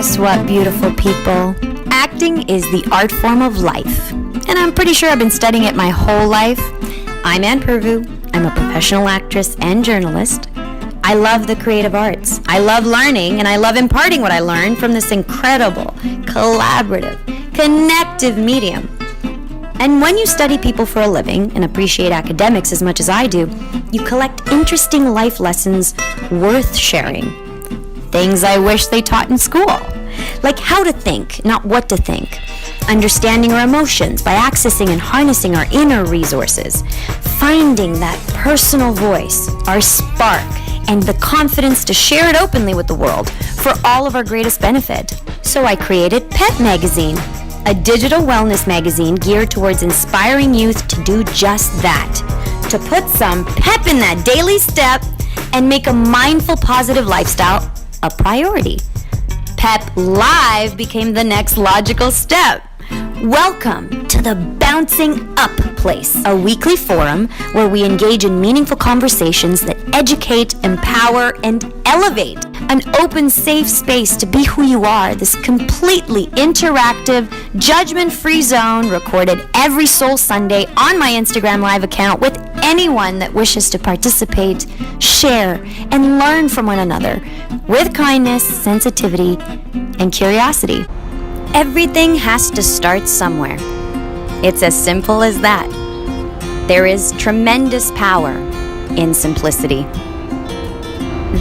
Guess what, beautiful people? Acting is the art form of life, and I'm pretty sure I've been studying it my whole life. I'm Pirvu. I'm a professional actress and journalist. I love the creative arts. I love learning, and I love imparting what I learned from this incredible, collaborative, connective medium. And when you study people for a living and appreciate academics as much as I do, you collect interesting life lessons worth sharing. Things I wish they taught in school, like how to think, not what to think. Understanding our emotions by accessing and harnessing our inner resources. Finding that personal voice, our spark, and the confidence to share it openly with the world for all of our greatest benefit. So I created Pep Magazine, a digital wellness magazine geared towards inspiring youth to do just that, to put some pep in that daily step and make a mindful, positive lifestyle a priority. Pep Live became the next logical step. Welcome to the Bouncing Up Place, a weekly forum where we engage in meaningful conversations that educate, empower, and elevate. An open, safe space to be who you are, this completely interactive, judgment-free zone recorded every Soul Sunday on my Instagram Live account with anyone that wishes to participate, share, and learn from one another with kindness, sensitivity, and curiosity. Everything has to start somewhere. It's as simple as that. There is tremendous power in simplicity.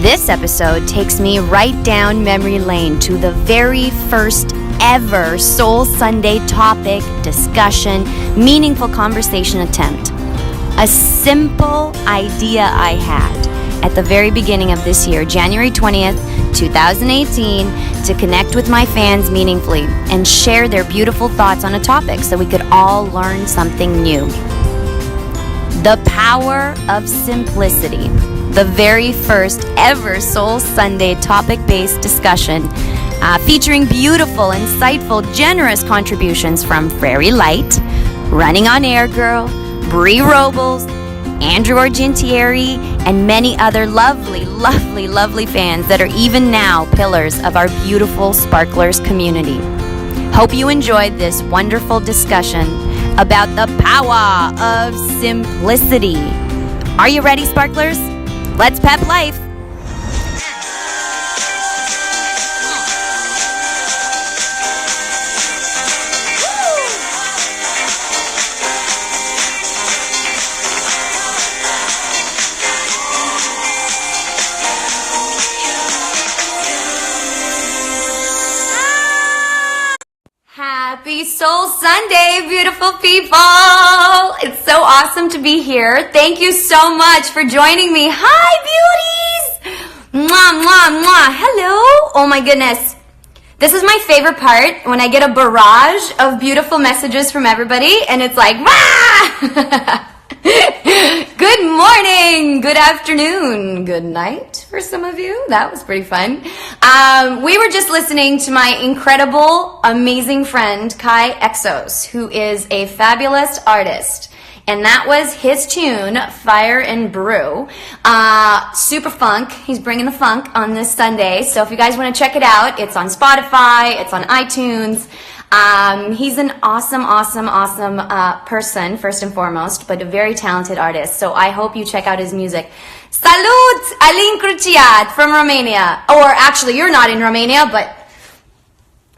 This episode takes me right down memory lane to the very first ever Soul Sunday topic, discussion, meaningful conversation attempt. A simple idea I had at the very beginning of this year, January 20th, 2018, to connect with my fans meaningfully and share their beautiful thoughts on a topic so we could all learn something new. The power of simplicity. The very first ever Soul Sunday topic-based discussion featuring beautiful, insightful, generous contributions from Frary Light, Running on Air Girl, Bree Robles, Andrew Argentieri, and many other lovely, lovely, lovely fans that are even now pillars of our beautiful Sparklers community. Hope you enjoyed this wonderful discussion about the power of simplicity. Are you ready, Sparklers? Let's pep life! Happy Soul Sunday, beautiful people! It's so awesome to be here. Thank you so much for joining me. Hi, beauties! Mwah, mwah, mwah. Hello! Oh my goodness. This is my favorite part, when I get a barrage of beautiful messages from everybody, and it's like, wah! Good morning, good afternoon, good night for some of you. That was pretty fun. We were just listening to my incredible, amazing friend, Kai Exos, who is a fabulous artist. And that was his tune, Fire and Brew. Super funk. He's bringing the funk on this Sunday. So if you guys want to check it out, it's on Spotify, it's on iTunes. He's an awesome person, first and foremost, but a very talented artist. So I hope you check out his music. Salut, Alin Cruciat from Romania. Or actually, you're not in Romania, but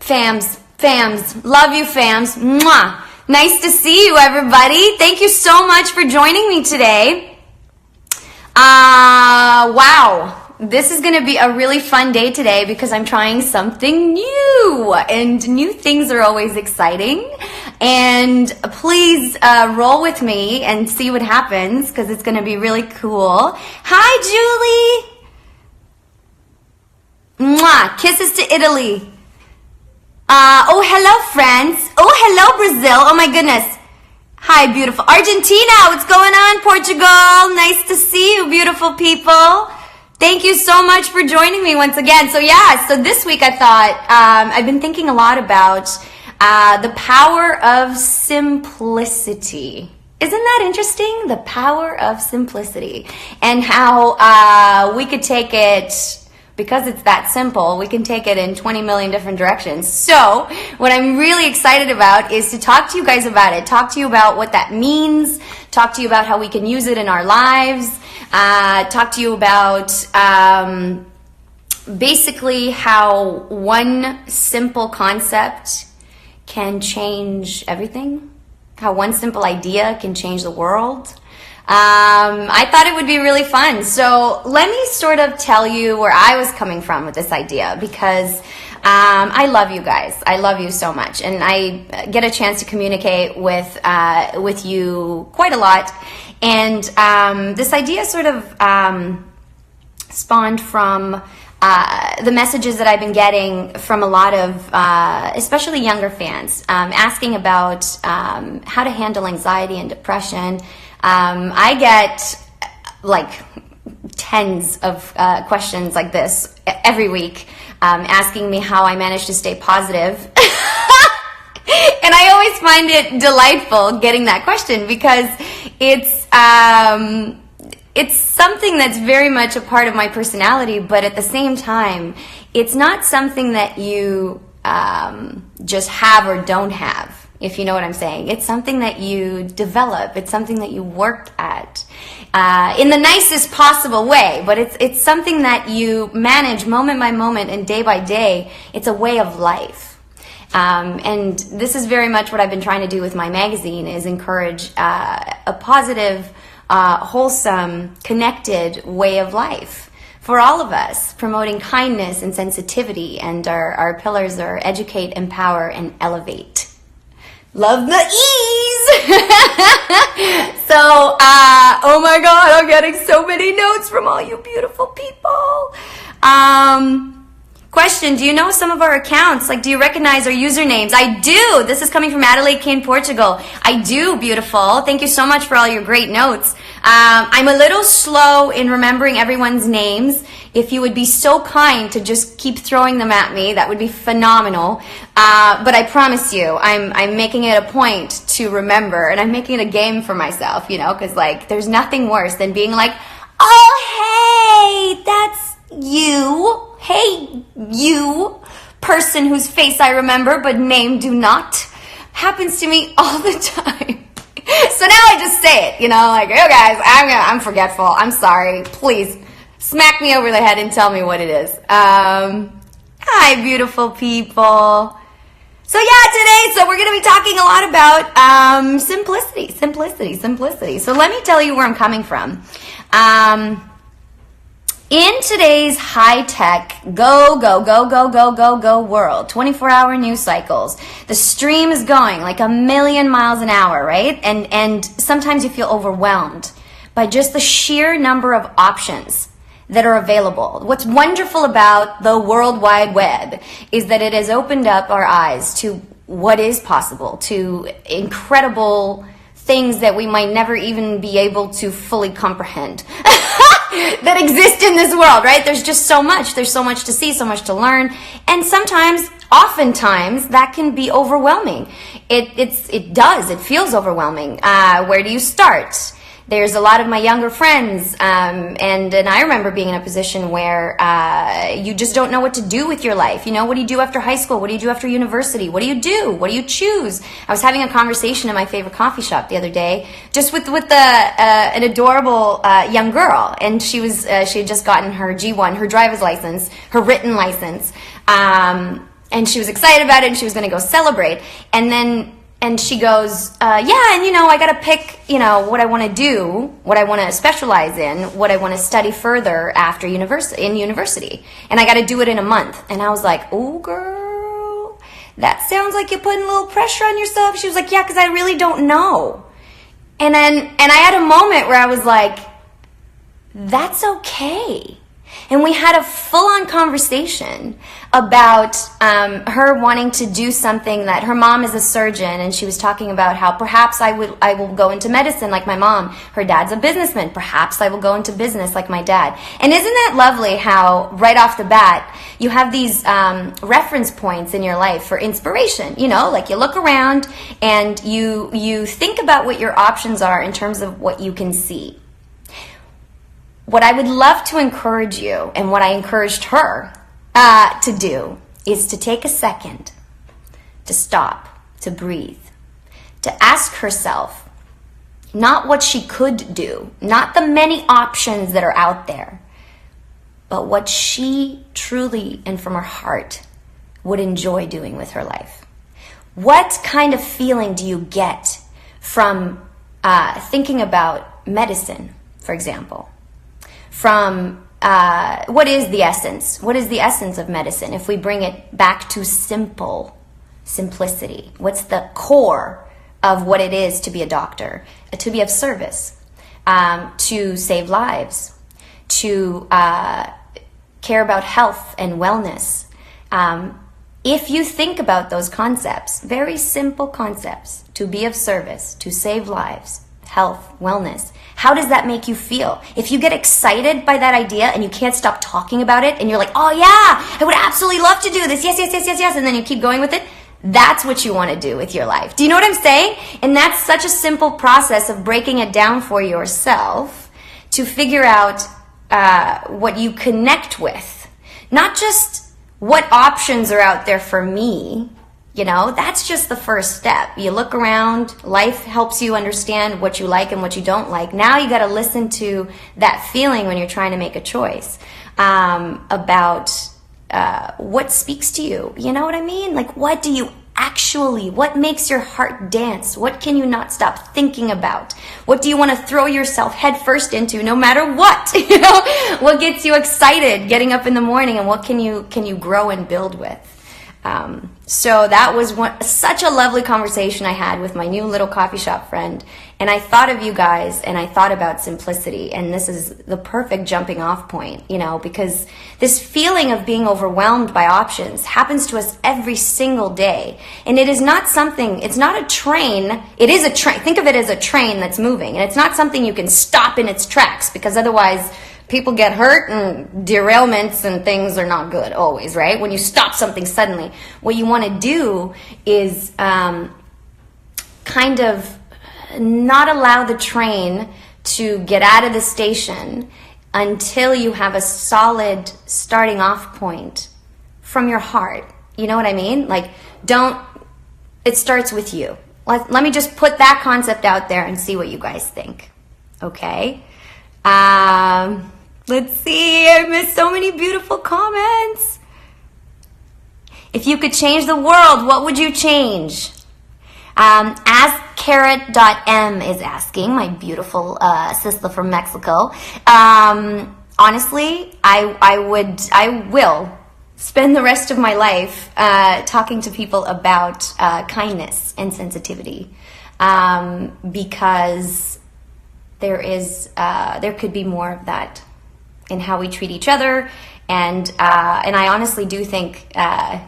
fams, love you, fams. Mwah. Nice to see you, everybody. Thank you so much for joining me today. Wow. This is going to be a really fun day today because I'm trying something new, and new things are always exciting. And please roll with me and see what happens because it's going to be really cool. Hi, Julie. Mwah. Kisses to Italy. Oh, hello, France. Oh, hello, Brazil. Oh, my goodness. Hi, beautiful. Argentina, what's going on? Portugal, nice to see you, beautiful people. Thank you so much for joining me once again. So this week I thought, I've been thinking a lot about the power of simplicity. Isn't that interesting? The power of simplicity and how we could take it because it's that simple, we can take it in 20 million different directions. So what I'm really excited about is to talk to you guys about it, talk to you about what that means, talk to you about how we can use it in our lives, talk to you about basically how one simple concept can change everything, how one simple idea can change the world. I thought it would be really fun. So let me sort of tell you where I was coming from with this idea, because I love you guys. I love you so much, and I get a chance to communicate with you quite a lot. And this idea sort of spawned from the messages that I've been getting from a lot of, especially younger fans, asking about how to handle anxiety and depression. I get like tens of questions like this every week, asking me how I manage to stay positive. And I always find it delightful getting that question, because it's something that's very much a part of my personality, but at the same time, it's not something that you just have or don't have, if you know what I'm saying. It's something that you develop. It's something that you work at in the nicest possible way, but it's something that you manage moment by moment and day by day. It's a way of life. And this is very much what I've been trying to do with my magazine, is encourage a positive, wholesome, connected way of life for all of us, promoting kindness and sensitivity, and our pillars are educate, empower, and elevate. Love the ease! So, oh my God, I'm getting so many notes from all you beautiful people. Question, do you know some of our accounts? Like, do you recognize our usernames? I do. This is coming from Adelaide Kane, Portugal. I do, beautiful. Thank you so much for all your great notes. I'm a little slow in remembering everyone's names. If you would be so kind to just keep throwing them at me, that would be phenomenal. But I promise you, I'm making it a point to remember, and I'm making it a game for myself, you know, because like there's nothing worse than being like, oh, hey, that's you. Hey, you person whose face I remember but name do not. Happens to me all the time. So now I just say it, you know, like, oh guys, I'm forgetful. I'm sorry. Please smack me over the head and tell me what it is. Hi, beautiful people. So yeah, today, so we're going to be talking a lot about simplicity. So let me tell you where I'm coming from. In today's high-tech, go world, 24-hour news cycles, the stream is going like 1,000,000 miles an hour, right? And sometimes you feel overwhelmed by just the sheer number of options that are available. What's wonderful about the World Wide Web is that it has opened up our eyes to what is possible, to incredible things that we might never even be able to fully comprehend that exist in this world, right? There's just so much. There's so much to see, so much to learn. And sometimes, oftentimes, that can be overwhelming. It feels overwhelming. Where do you start? There's a lot of my younger friends, and I remember being in a position where you just don't know what to do with your life. You know, what do you do after high school? What do you do after university? What do you do? What do you choose? I was having a conversation in my favorite coffee shop the other day, just with an adorable young girl, and she had just gotten her G1, her driver's license, her written license, and she was excited about it, and she was going to go celebrate, and she goes, yeah, and, you know, I got to pick, you know, what I want to do, what I want to specialize in, what I want to study further after university. And I got to do it in a month. And I was like, oh, girl, that sounds like you're putting a little pressure on yourself. She was like, yeah, because I really don't know. And I had a moment where I was like, that's okay. And we had a full-on conversation about her wanting to do something that her mom is a surgeon, and she was talking about how perhaps I will go into medicine like my mom. Her dad's a businessman. Perhaps I will go into business like my dad. And isn't that lovely how right off the bat you have these reference points in your life for inspiration? You know, like you look around and you think about what your options are in terms of what you can see. what I would love to encourage you, and what I encouraged her to do, is to take a second, to stop, to breathe, to ask herself, not what she could do, not the many options that are out there, but what she truly and from her heart would enjoy doing with her life. What kind of feeling do you get from thinking about medicine, for example? From what is the essence? What is the essence of medicine if we bring it back to simplicity? What's the core of what it is to be a doctor? To be of service, to save lives, to care about health and wellness. If you think about those concepts, very simple concepts, to be of service, to save lives, health, wellness, how does that make you feel? If you get excited by that idea and you can't stop talking about it and you're like, oh yeah, I would absolutely love to do this, yes, yes, yes, yes, yes, and then you keep going with it, that's what you want to do with your life. Do you know what I'm saying? And that's such a simple process of breaking it down for yourself to figure out what you connect with. Not just what options are out there for me. You know, that's just the first step. You look around, life helps you understand what you like and what you don't like. Now you got to listen to that feeling when you're trying to make a choice about what speaks to you. You know what I mean? Like, what do you actually, what makes your heart dance? What can you not stop thinking about? What do you want to throw yourself head first into no matter what? You know, what gets you excited getting up in the morning, and what can you grow and build with? So that was such a lovely conversation I had with my new little coffee shop friend. And I thought of you guys, and I thought about simplicity. And this is the perfect jumping off point, you know, because this feeling of being overwhelmed by options happens to us every single day. And it is not something, it's not a train. It is a train. Think of it as a train that's moving. And it's not something you can stop in its tracks, because otherwise people get hurt, and derailments and things are not good always, right? When you stop something suddenly, what you want to do is kind of not allow the train to get out of the station until you have a solid starting off point from your heart. You know what I mean? Like, it starts with you. Let me just put that concept out there and see what you guys think. Okay? Let's see. I missed so many beautiful comments. If you could change the world, what would you change? AskCarrot.m is asking, my beautiful sister from Mexico. Honestly, I will spend the rest of my life talking to people about kindness and sensitivity, because there could be more of that in how we treat each other. And I honestly do think,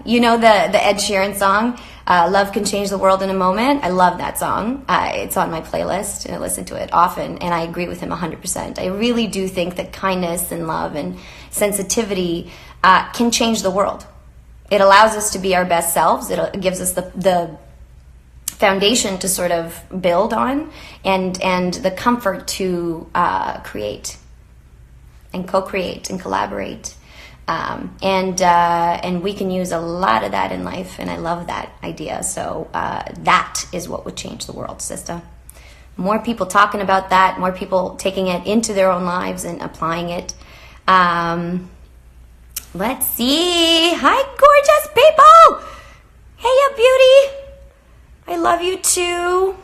you know, the Ed Sheeran song, Love Can Change the World in a Moment. I love that song. It's on my playlist, and I listen to it often, and I agree with him 100%. I really do think that kindness and love and sensitivity can change the world. It allows us to be our best selves. It gives us the foundation to sort of build on, and the comfort to create and co-create and collaborate. And we can use a lot of that in life, and I love that idea. So that is what would change the world, sister. More people talking about that, more people taking it into their own lives and applying it. Let's see. Hi, gorgeous people. Hey, you beauty. I love you too.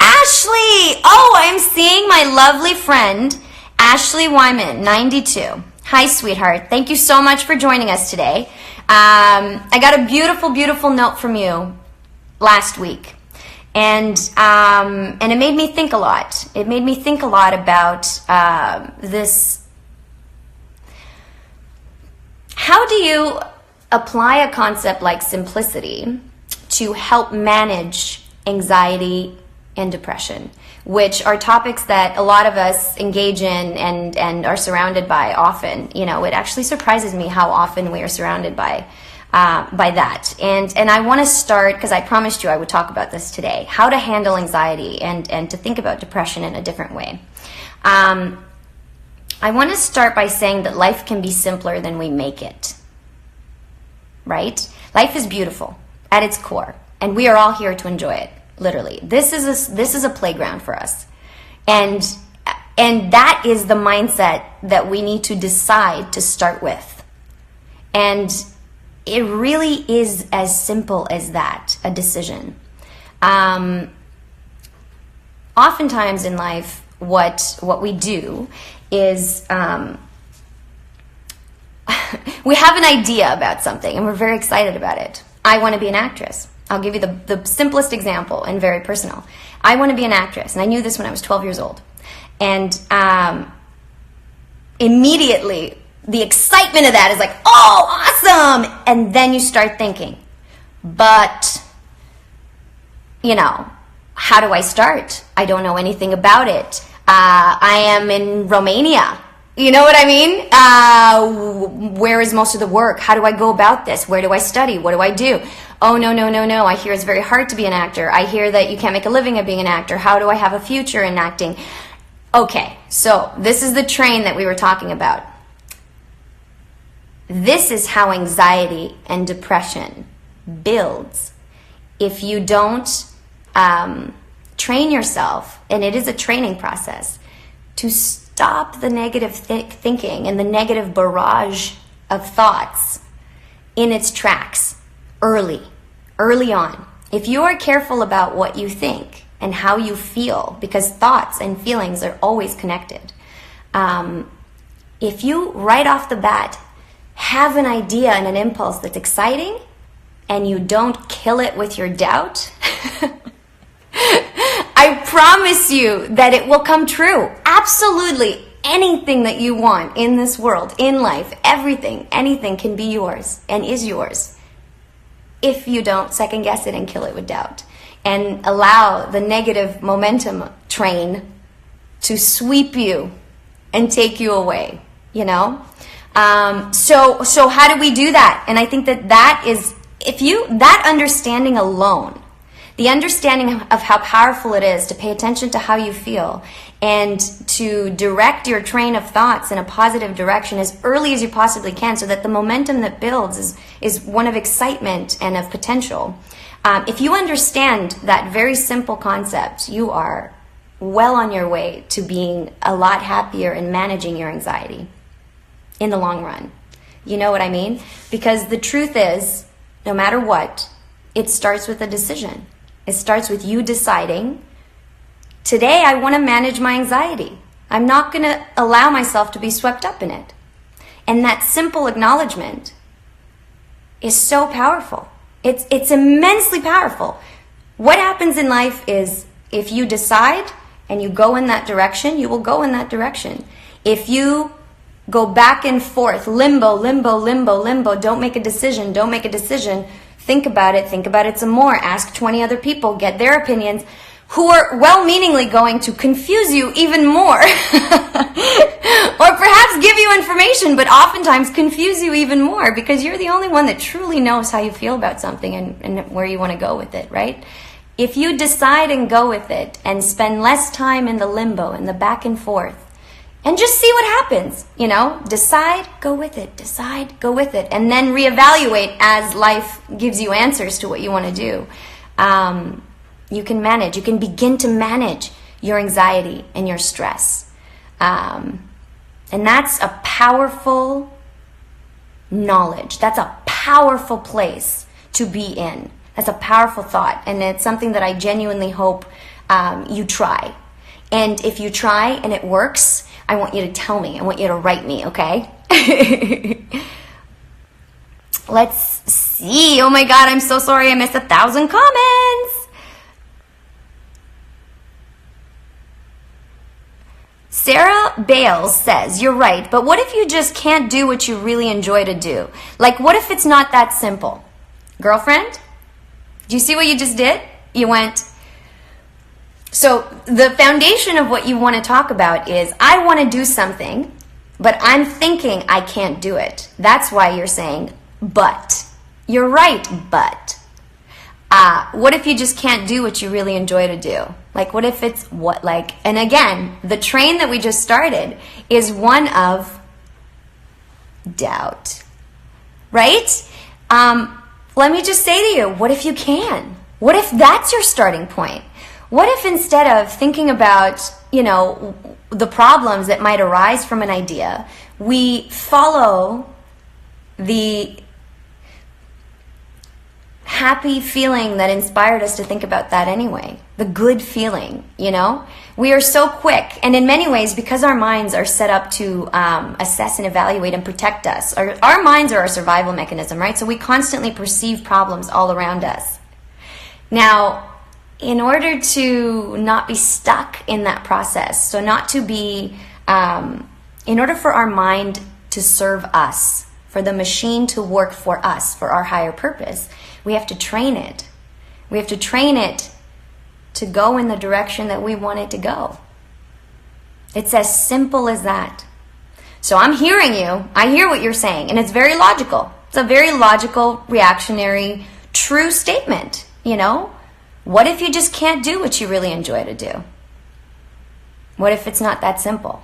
Ashley. Oh, I'm seeing my lovely friend Ashley Wyman, 92. Hi, sweetheart. Thank you so much for joining us today. I got a beautiful, beautiful note from you last week. And it made me think a lot. It made me think a lot about this. How do you apply a concept like simplicity to help manage anxiety and depression, which are topics that a lot of us engage in and are surrounded by often? You know, it actually surprises me how often we are surrounded by that. And I want to start, because I promised you I would talk about this today, how to handle anxiety and to think about depression in a different way. I want to start by saying that life can be simpler than we make it, right? Life is beautiful at its core, and we are all here to enjoy it, literally. This is a playground for us. And that is the mindset that we need to decide to start with. And it really is as simple as that, a decision. Oftentimes in life, what we do is we have an idea about something and we're very excited about it. I want to be an actress. I'll give you the simplest example and very personal. I want to be an actress, and I knew this when I was 12 years old. And immediately, the excitement of that is like, oh, awesome! And then you start thinking, but, how do I start? I don't know anything about it. I am in Romania. You know what I mean? Where is most of the work? How do I go about this? Where do I study? What do I do? Oh, no. I hear it's very hard to be an actor. I hear that you can't make a living at being an actor. How do I have a future in acting? Okay, so this is the train that we were talking about. This is how anxiety and depression builds if you don't train yourself, and it is a training process, to stop the negative thinking and the negative barrage of thoughts in its tracks early on. If you are careful about what you think and how you feel, because thoughts and feelings are always connected, if you right off the bat have an idea and an impulse that's exciting and you don't kill it with your doubt, I promise you that it will come true. Absolutely anything that you want in this world, in life, everything, anything can be yours and is yours if you don't second guess it and kill it with doubt and allow the negative momentum train to sweep you and take you away, So how do we do that? And I think that is, that understanding alone, the understanding of how powerful it is to pay attention to how you feel and to direct your train of thoughts in a positive direction as early as you possibly can, so that the momentum that builds is one of excitement and of potential. If you understand that very simple concept, you are well on your way to being a lot happier and managing your anxiety in the long run. You know what I mean? Because the truth is, no matter what, it starts with a decision. It starts with you deciding, today I want to manage my anxiety. I'm not going to allow myself to be swept up in it. And that simple acknowledgement is so powerful. It's immensely powerful. What happens in life is, if you decide and you go in that direction, you will go in that direction. If you go back and forth, limbo, don't make a decision, think about it some more, ask 20 other people, get their opinions, who are well-meaningly going to confuse you even more, or perhaps give you information, but oftentimes confuse you even more, because you're the only one that truly knows how you feel about something and where you want to go with it, right? If you decide and go with it and spend less time in the limbo and the back and forth, and just see what happens, decide, go with it, and then reevaluate as life gives you answers to what you want to do. You can begin to manage your anxiety and your stress. And that's a powerful knowledge. That's a powerful place to be in. That's a powerful thought. And it's something that I genuinely hope you try. And if you try and it works, I want you to tell me. I want you to write me, okay? Let's see. Oh my God, I'm so sorry I missed 1,000 comments. Sarah Bales says, you're right, but what if you just can't do what you really enjoy to do? Like, what if it's not that simple? Girlfriend, do you see what you just did? You went... So the foundation of what you want to talk about is, I want to do something, but I'm thinking I can't do it. That's why you're saying, but. You're right, but. What if you just can't do what you really enjoy to do? Like, what if it's and again, the train that we just started is one of doubt, right? Let me just say to you, what if you can? What if that's your starting point? What if instead of thinking about, the problems that might arise from an idea, we follow the happy feeling that inspired us to think about that anyway. The good feeling, We are so quick, and in many ways, because our minds are set up to assess and evaluate and protect us, our minds are our survival mechanism, right? So we constantly perceive problems all around us. Now, in order to not be stuck in that process, so not to be, in order for our mind to serve us, for the machine to work for us, for our higher purpose, we have to train it. We have to train it to go in the direction that we want it to go. It's as simple as that. So I'm hearing you. I hear what you're saying, and it's very logical. It's a very logical, reactionary, true statement, What if you just can't do what you really enjoy to do? What if it's not that simple?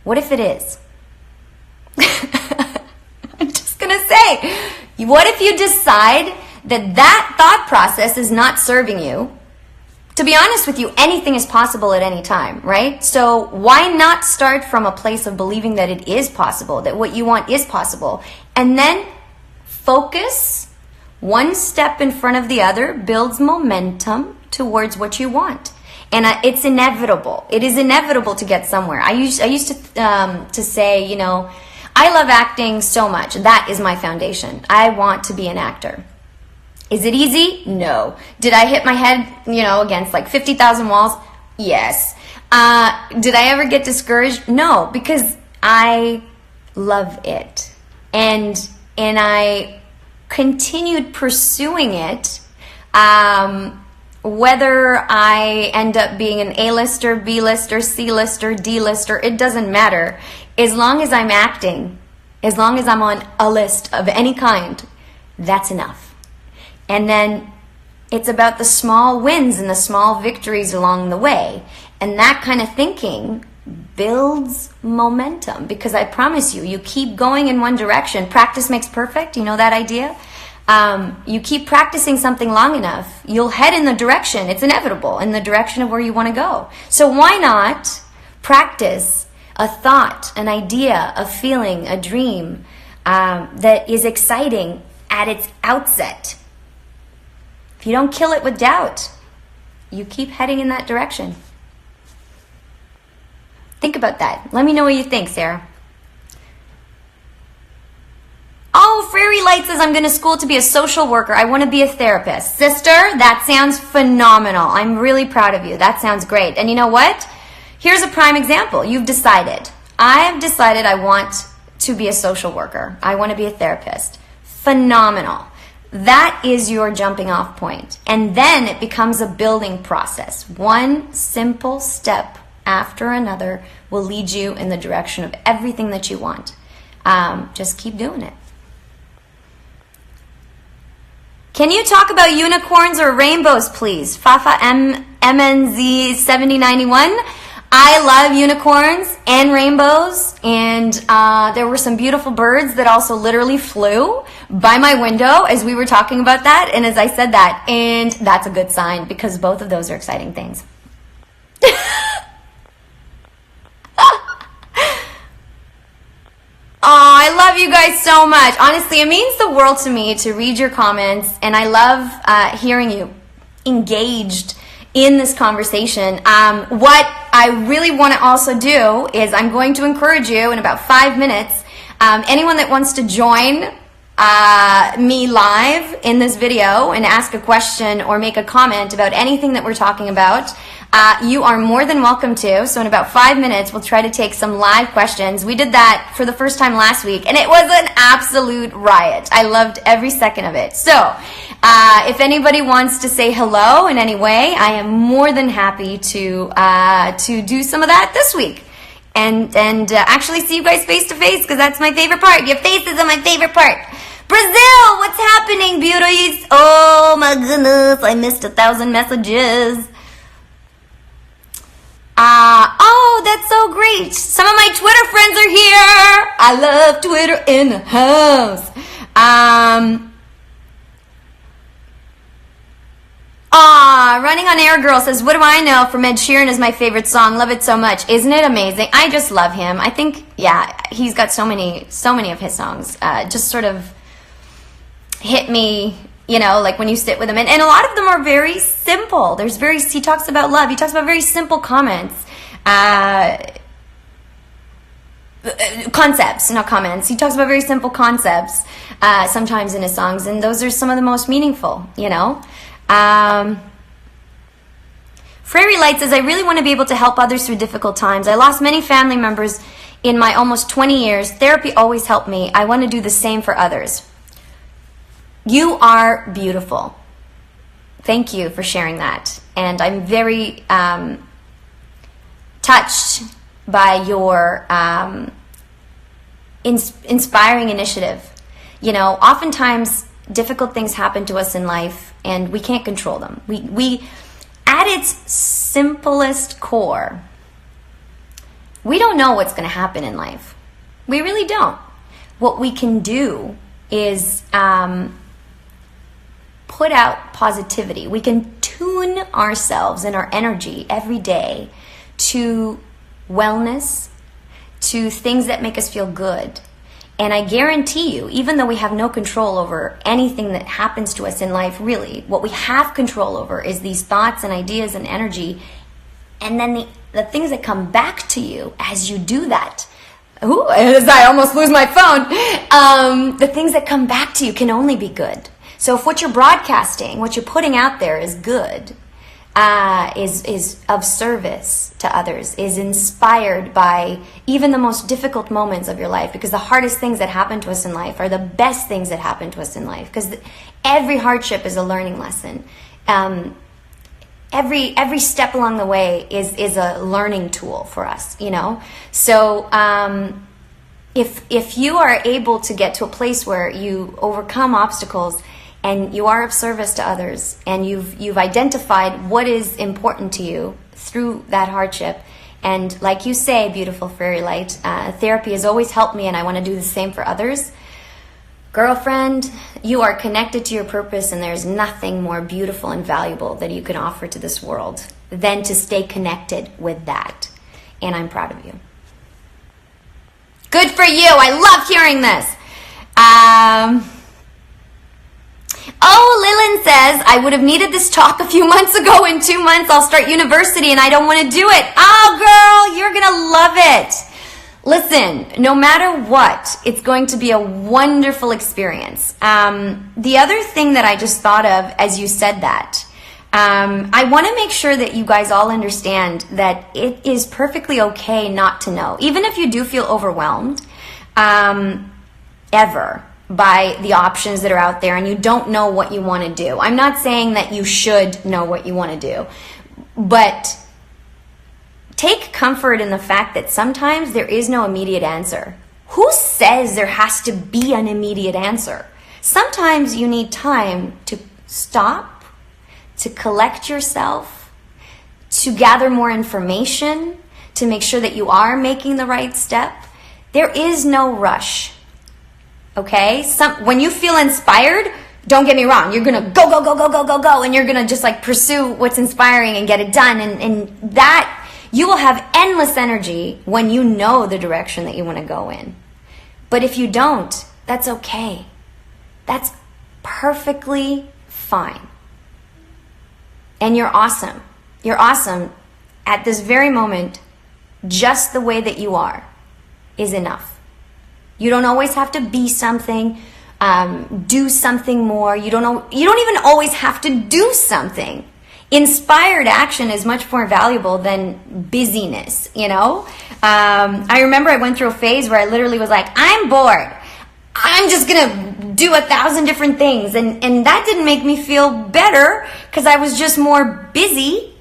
What if it is? I'm just going to say, what if you decide that thought process is not serving you? To be honest with you, anything is possible at any time, right? So why not start from a place of believing that it is possible, that what you want is possible, and then focus one step in front of the other, builds momentum towards what you want. And it's inevitable. It is inevitable to get somewhere. I used to say, I love acting so much. That is my foundation. I want to be an actor. Is it easy? No. Did I hit my head, against like 50,000 walls? Yes. Did I ever get discouraged? No, because I love it. And I continued pursuing it, whether I end up being an A-lister, B-lister, C-lister, D-lister, it doesn't matter. As long as I'm acting, as long as I'm on a list of any kind, that's enough. And then it's about the small wins and the small victories along the way. And that kind of thinking builds momentum, because I promise you, you keep going in one direction. Practice makes perfect. You know that idea? You keep practicing something long enough, you'll head in the direction, it's inevitable, in the direction of where you want to go. So why not practice a thought, an idea, a feeling, a dream that is exciting at its outset? If you don't kill it with doubt, you keep heading in that direction. Think about that. Let me know what you think, Sarah. Oh, Fairy Light says, I'm going to school to be a social worker. I want to be a therapist. Sister, that sounds phenomenal. I'm really proud of you. That sounds great. And you know what? Here's a prime example. You've decided. I've decided I want to be a social worker. I want to be a therapist. Phenomenal. That is your jumping off point. And then it becomes a building process. One simple step after another will lead you in the direction of everything that you want. Just keep doing it. Can you talk about unicorns or rainbows, please? Fafa MNZ 7091. I love unicorns and rainbows, and there were some beautiful birds that also literally flew by my window as we were talking about that, and as I said that, and that's a good sign, because both of those are exciting things. Oh, I love you guys so much. Honestly, it means the world to me to read your comments, and I love hearing you engaged in this conversation. What I really want to also do is I'm going to encourage you in about 5 minutes, anyone that wants to join me live in this video and ask a question or make a comment about anything that we're talking about, you are more than welcome to. So in about 5 minutes, we'll try to take some live questions. We did that for the first time last week, and it was an absolute riot. I loved every second of it. So if anybody wants to say hello in any way, I am more than happy to do some of that this week. And actually see you guys face to face, because that's my favorite part. Your faces are my favorite part. Brazil, what's happening, beauties? Oh my goodness, I missed 1,000 messages. Oh, that's so great. Some of my Twitter friends are here. I love Twitter in the house. Running on Air Girl says, what do I know from Ed Sheeran is my favorite song. Love it so much. Isn't it amazing? I just love him. I think, yeah, he's got so many of his songs just sort of hit me, you know, like when you sit with him. And a lot of them are very simple. He talks about love. He talks about very simple concepts, not comments. He talks about very simple concepts sometimes in his songs, and those are some of the most meaningful, you know. Frary Light says, I really want to be able to help others through difficult times. I lost many family members in my almost 20 years. Therapy always helped me. I want to do the same for others. You are beautiful. Thank you for sharing that. And I'm very touched by your inspiring initiative. You know, oftentimes difficult things happen to us in life and we can't control them. We at its simplest core, we don't know what's going to happen in life. We really don't. What we can do is put out positivity. We can tune ourselves and our energy every day to wellness, to things that make us feel good. And I guarantee you, even though we have no control over anything that happens to us in life, really, what we have control over is these thoughts and ideas and energy. And then the things that come back to you as you do that. Ooh, as I almost lose my phone. The things that come back to you can only be good. So if what you're broadcasting, what you're putting out there is good, is of service to others, is inspired by even the most difficult moments of your life, because the hardest things that happen to us in life are the best things that happen to us in life, because every hardship is a learning lesson. Every step along the way is a learning tool for us, you know. So if you are able to get to a place where you overcome obstacles and you are of service to others, and you've identified what is important to you through that hardship, and like you say, beautiful Fairy Light, therapy has always helped me, and I want to do the same for others. Girlfriend, you are connected to your purpose, and there's nothing more beautiful and valuable that you can offer to this world than to stay connected with that. And I'm proud of you. Good for you. I love hearing this. Oh, Lillian says, I would have needed this talk a few months ago. In 2 months, I'll start university and I don't want to do it. Oh, girl, you're going to love it. Listen, no matter what, it's going to be a wonderful experience. The other thing that I just thought of as you said that, I want to make sure that you guys all understand that it is perfectly okay not to know. Even if you do feel overwhelmed, ever, by the options that are out there and you don't know what you want to do. I'm not saying that you should know what you want to do, but take comfort in the fact that sometimes there is no immediate answer. Who says there has to be an immediate answer? Sometimes you need time to stop, to collect yourself, to gather more information, to make sure that you are making the right step. There is no rush. Okay? When you feel inspired, don't get me wrong, you're going to go, and you're going to just like pursue what's inspiring and get it done. And that, you will have endless energy when you know the direction that you want to go in. But if you don't, that's okay. That's perfectly fine. And you're awesome. You're awesome at this very moment. Just the way that you are is enough. You don't always have to be something, do something more. You don't even always have to do something. Inspired action is much more valuable than busyness, you know? I remember I went through a phase where I literally was like, I'm bored. I'm just gonna do 1,000 different things. And that didn't make me feel better because I was just more busy,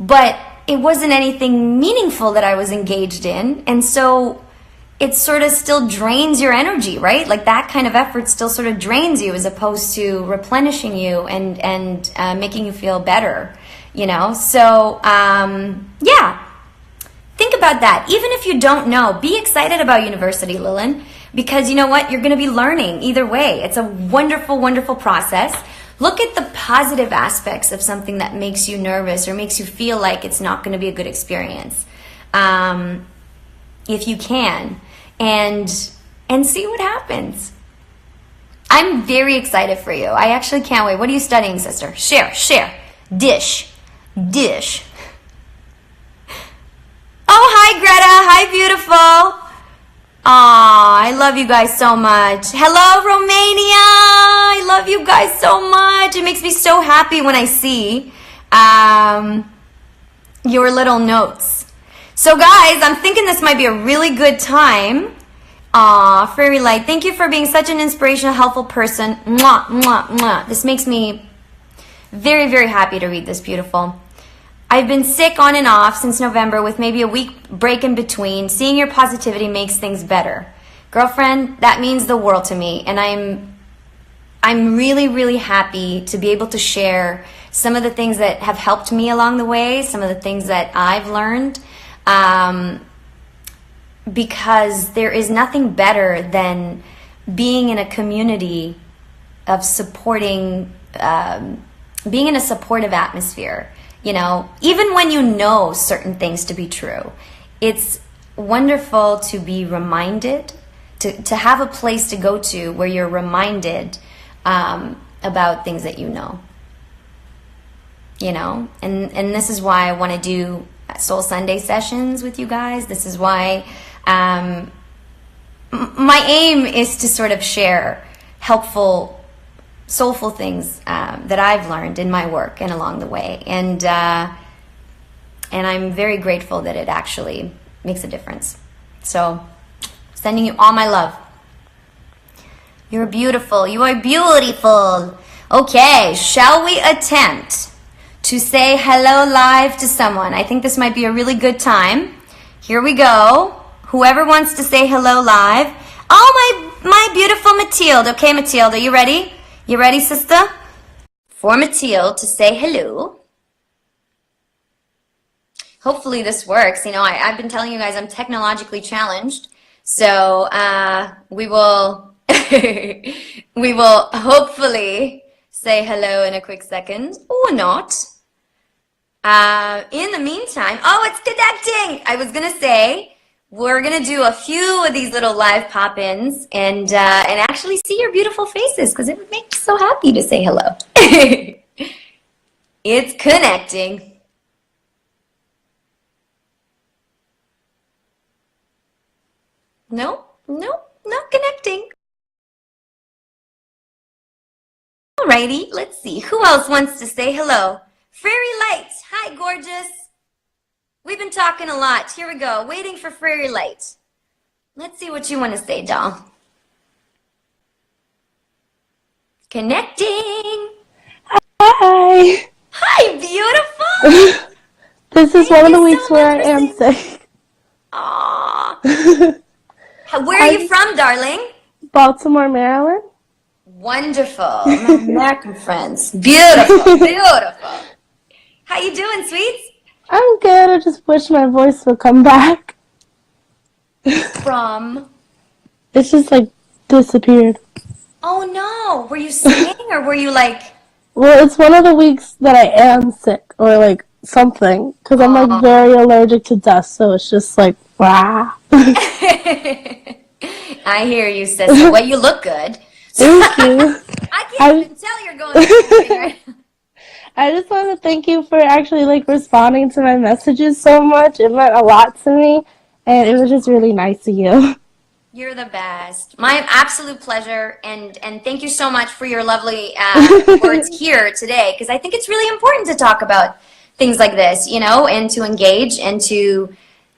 but it wasn't anything meaningful that I was engaged in. And so it sort of still drains your energy, right? Like that kind of effort still sort of drains you as opposed to replenishing you and making you feel better, you know? So, yeah, think about that. Even if you don't know, be excited about university, Lillian, because you know what? You're going to be learning either way. It's a wonderful, wonderful process. Look at the positive aspects of something that makes you nervous or makes you feel like it's not going to be a good experience. If you can, and see what happens. I'm very excited for you. I actually can't wait. What are you studying, sister? Share. Dish. Oh, hi, Greta. Hi, beautiful. Aw, I love you guys so much. Hello, Romania. I love you guys so much. It makes me so happy when I see your little notes. So guys, I'm thinking this might be a really good time. Aw, Fairy Light, thank you for being such an inspirational, helpful person. Mwah, mwah, mwah. This makes me very, very happy to read this, beautiful. I've been sick on and off since November with maybe a week break in between. Seeing your positivity makes things better. Girlfriend, that means the world to me, and I'm really, really happy to be able to share some of the things that have helped me along the way, some of the things that I've learned. Because there is nothing better than being in a community of supporting, being in a supportive atmosphere, you know, even when you know certain things to be true. It's wonderful to be reminded, to have a place to go to where you're reminded about things that you know, and this is why I want to do Soul Sunday sessions with you guys. This is why my aim is to sort of share helpful, soulful things that I've learned in my work and along the way, and I'm very grateful that it actually makes a difference. So, sending you all my love. You're beautiful. You are beautiful. Okay, shall we attempt to say hello live to someone? I think this might be a really good time. Here we go. Whoever wants to say hello live. Oh, my beautiful Mathilde. Okay, Mathilde, are you ready? You ready, sister? For Mathilde to say hello. Hopefully this works. You know, I've been telling you guys I'm technologically challenged. So we will we will hopefully say hello in a quick second, or not. In the meantime, oh, it's connecting. I was gonna say we're gonna do a few of these little live pop-ins and actually see your beautiful faces, because it would make me so happy to say hello. It's connecting. No, not connecting. Alrighty, let's see. Who else wants to say hello? Fairy Light. Hi, gorgeous. We've been talking a lot. Here we go. Waiting for Fairy Light. Let's see what you want to say, doll. Connecting. Hi. Hi, beautiful. This is one of the weeks where I am sick. Aww. Where are you from, darling? Baltimore, Maryland. Wonderful. My American friends. Beautiful, beautiful. How you doing, sweets? I'm good. I just wish my voice would come back. From? It's just like disappeared. Oh no. Were you singing or were you like? Well, it's one of the weeks that I am sick or like something, because I'm like very allergic to dust, so it's just like, wow. I hear you, sister. Well, you look good. Thank you. I can't even tell you're going through. I just want to thank you for actually like responding to my messages so much. It meant a lot to me, and it was just really nice of you. You're the best. My absolute pleasure, and thank you so much for your lovely words here today, because I think it's really important to talk about things like this, you know, and to engage and to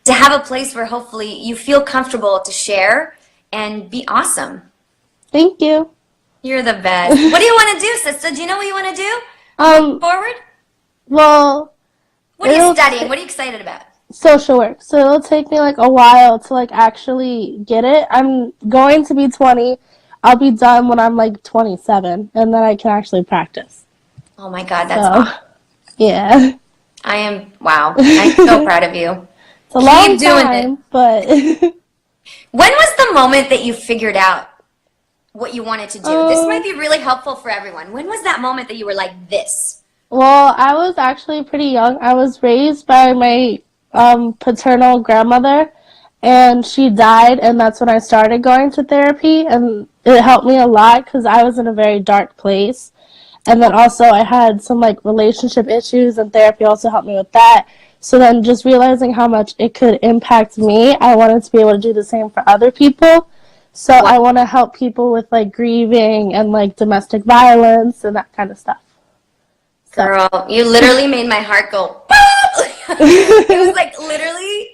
have a place where hopefully you feel comfortable to share and be awesome. Thank you. You're the best. What do you want to do, sister? Do you know what you want to do? Forward? Well, What are you studying? What are you excited about? social work. So it'll take me like a while to like actually get it. I'm going to be 20. I'll be done when I'm like 27, and then I can actually practice. Oh my God, that's So, awesome. yeah. Wow. I'm so proud of you. It's a Keep long doing time, it. but When was the moment that you figured out what you wanted to do? This might be really helpful for everyone. When was that moment that you were like this? well, I was actually pretty young. I was raised by my paternal grandmother, and she died, and that's when I started going to therapy, and it helped me a lot because I was in a very dark place. And then also I had some like relationship issues, and therapy also helped me with that. So then just realizing how much it could impact me, I wanted to be able to do the same for other people. So I want to help people with like grieving and like domestic violence and that kind of stuff. Girl, you literally made my heart go, it was like literally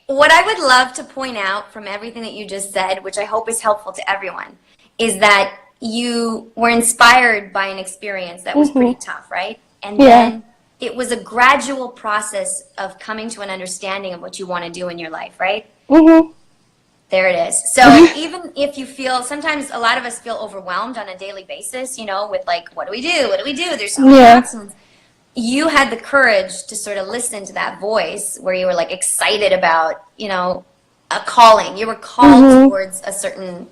what I would love to point out from everything that you just said, which I hope is helpful to everyone, is that you were inspired by an experience that was pretty tough, right? And then it was a gradual process of coming to an understanding of what you want to do in your life, right? There it is. So even if you feel, sometimes a lot of us feel overwhelmed on a daily basis, you know, with like, what do we do? What do we do? There's so many options. You had the courage to sort of listen to that voice where you were like excited about, you know, a calling. You were called towards a certain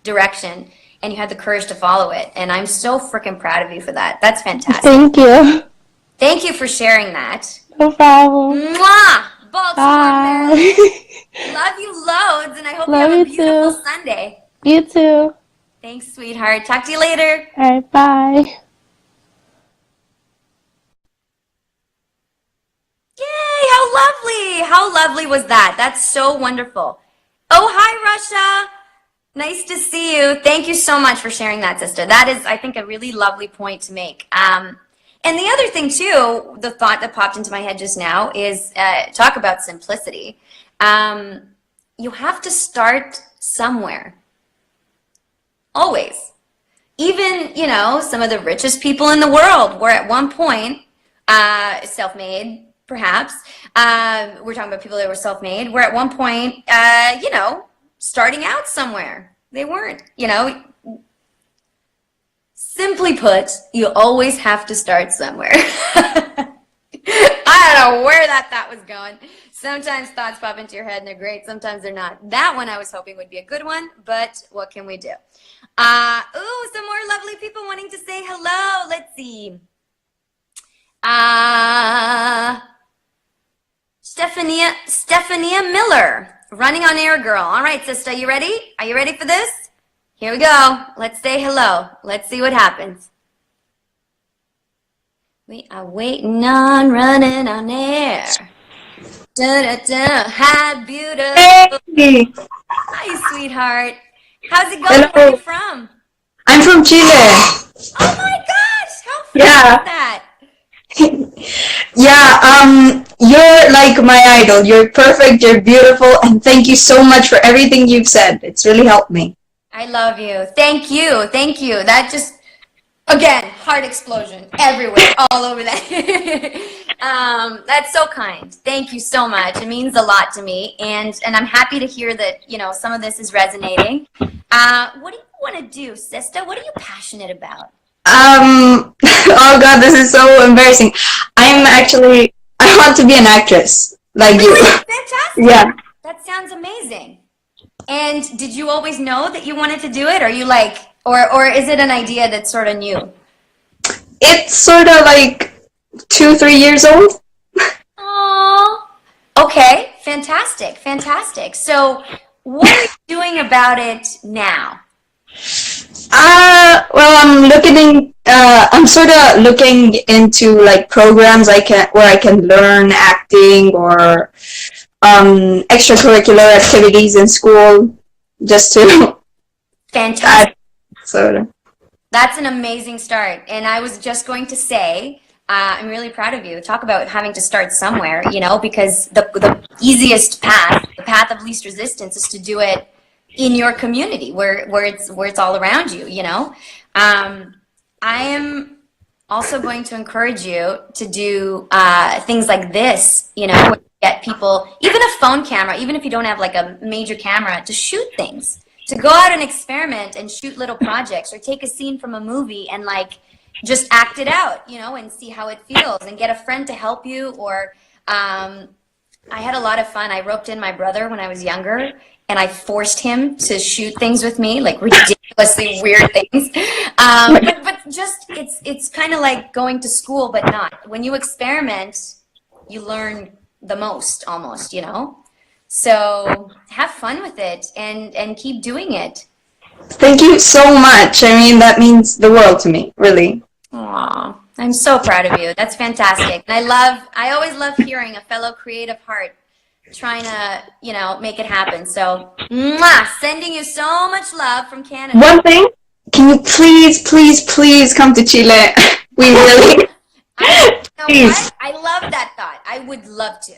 direction, and you had the courage to follow it. And I'm so freaking proud of you for that. That's fantastic. Thank you. Thank you for sharing that. No problem. Mwah! Baltimore, Maryland. Bye. Love you loads, and I hope Love you have a you beautiful too. Sunday. You too. Thanks, sweetheart. Talk to you later. All right, bye. Yay, how lovely. How lovely was that? That's so wonderful. Oh, hi, Russia. Nice to see you. Thank you so much for sharing that, sister. That is, I think, a really lovely point to make. And the other thing, too, the thought that popped into my head just now is talk about simplicity. You have to start somewhere. Always. Even, you know, some of the richest people in the world were at one point self-made, perhaps. We're talking about people that were self-made. Were at one point, you know, starting out somewhere. They weren't, you know. Simply put, you always have to start somewhere. I don't know where that thought was going. Sometimes thoughts pop into your head and they're great. Sometimes they're not. That one I was hoping would be a good one, but what can we do? Ooh, some more lovely people wanting to say hello. Let's see. Stephania Miller, running on air girl. All right, sister, you ready? Are you ready for this? Here we go. Let's say hello. Let's see what happens. We are waiting on running on air. Da, da, da. Hi, beautiful. Hey. Hi, sweetheart. How's it going? Hello. Where are you from? I'm from Chile. Oh my gosh! How fun is that? Yeah, you're like my idol. You're perfect, you're beautiful, and thank you so much for everything you've said. It's really helped me. I love you. Thank you. Thank you. That just, again, heart explosion everywhere, all over that. That's so kind. Thank you so much. It means a lot to me, and I'm happy to hear that, you know, some of this is resonating. What do you want to do, sister? What are you passionate about? Oh God, this is so embarrassing. I want to be an actress, like really? you. Fantastic. Yeah. That sounds amazing. And did you always know that you wanted to do it? Or are you like, or is it an idea that's sort of new? It's sort of like 2-3 years old. Aww. Okay, fantastic, fantastic. So what are you doing about it now? Well, I'm sort of looking into like programs where I can learn acting or extracurricular activities in school, just to Fantastic. Sort of. That's an amazing start. And I was just going to say, I'm really proud of you. Talk about having to start somewhere, you know, because the easiest path, the path of least resistance, is to do it in your community where it's all around you, you know. I am also going to encourage you to do things like this, you know, where you get people, even a phone camera, even if you don't have like a major camera, to shoot things, to go out and experiment and shoot little projects, or take a scene from a movie and like just act it out, you know, and see how it feels, and get a friend to help you. Or I had a lot of fun. I roped in my brother when I was younger, and I forced him to shoot things with me, like ridiculously weird things. But just, it's kind of like going to school, but not. When you experiment, you learn the most, almost, you know? So have fun with it, and keep doing it. Thank you so much. I mean, that means the world to me, really. Aw, I'm so proud of you. That's fantastic. And I always love hearing a fellow creative heart trying to, you know, make it happen. So, mwah, sending you so much love from Canada. One thing, can you please, please, please come to Chile? We really... You know what? I love that thought. I would love to.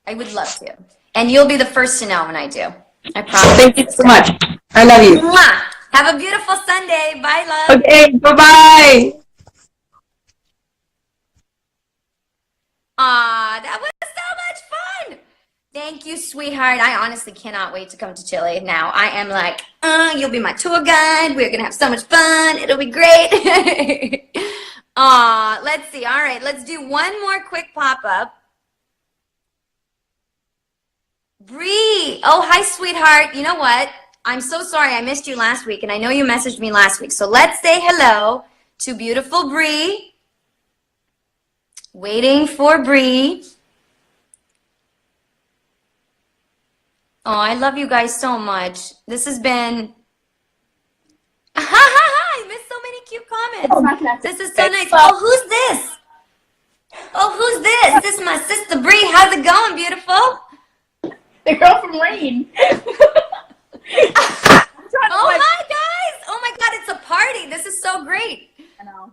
I would love to. And you'll be the first to know when I do. I promise. Thank you so much. I love you. Mwah. Have a beautiful Sunday. Bye, love. Okay, bye-bye. Aw, that was so much fun. Thank you, sweetheart. I honestly cannot wait to come to Chile now. I am like, you'll be my tour guide. We're going to have so much fun. It'll be great. Aw, let's see. All right, let's do one more quick pop-up. Bree. Oh, hi, sweetheart. You know what? I'm so sorry I missed you last week, and I know you messaged me last week. So let's say hello to beautiful Bree. Waiting for Bree. Oh, I love you guys so much. This has been... I missed so many cute comments. This is so nice. Oh, who's this? Oh, who's this? This is my sister Bree. How's it going, beautiful? The girl from Rain. Oh, hi, guys. Oh, my God, it's a party. This is so great. I know.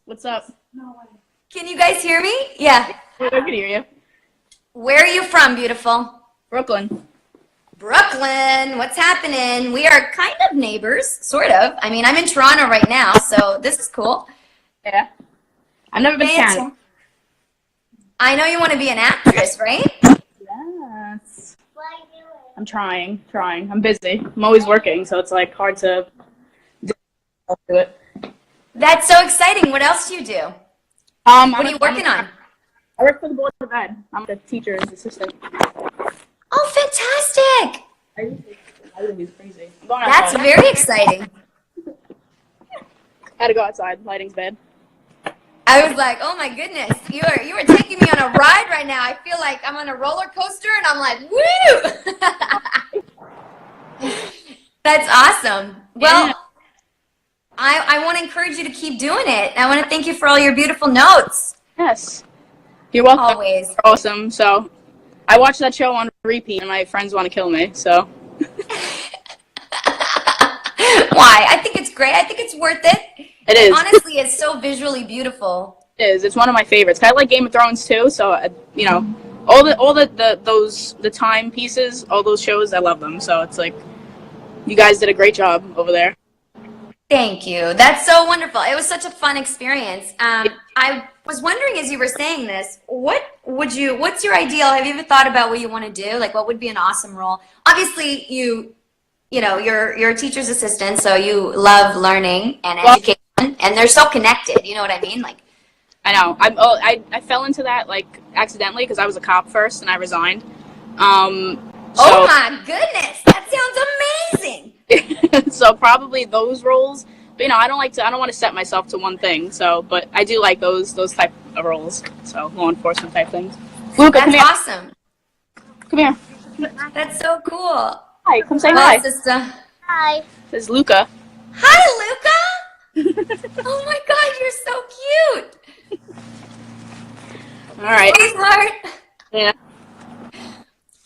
What's up? Can you guys hear me? Yeah. I can hear you. Where are you from, beautiful? Brooklyn. Brooklyn. What's happening? We are kind of neighbors, sort of. I mean, I'm in Toronto right now, so this is cool. Yeah. I've never been to Canada. I know you want to be an actress, right? Yes. I'm trying. I'm busy. I'm always working, so it's like hard to do it. That's so exciting. What else do you do? What are you working on? I work for the Board of Ed. I'm the teacher's assistant. Oh, fantastic. Lighting is crazy. I'm going That's outside. very exciting. I had to go outside. Lighting's bad. I was like, oh my goodness, you are taking me on a ride right now. I feel like I'm on a roller coaster, and I'm like, woo! That's awesome. Well, yeah. I want to encourage you to keep doing it. I want to thank you for all your beautiful notes. Yes. You're welcome. Always. You're awesome. So, I watch that show on repeat, and my friends want to kill me, so. Why? I think it's great. I think it's worth it. It is. Honestly, it's so visually beautiful. It is. It's one of my favorites. I like Game of Thrones too, so you know, all the time pieces, all those shows, I love them. So it's like, you guys did a great job over there. Thank you. That's so wonderful. It was such a fun experience. I was wondering, as you were saying this, what's your ideal? Have you ever thought about what you want to do? Like, what would be an awesome role? Obviously, you know, you're a teacher's assistant, so you love learning and education, and they're so connected. You know what I mean? Like, I know. I fell into that like accidentally because I was a cop first and I resigned. Oh my goodness, that sounds amazing. So probably those roles, but you know, I don't want to set myself to one thing. So, but I do like those type of roles. So law enforcement type things. Luca, that's awesome. Come here. That's so cool. Hi, come say hi. Hi, sister. Hi. This is Luca. Hi, Luca. Oh my God, you're so cute. All right. Sweetheart. Yeah.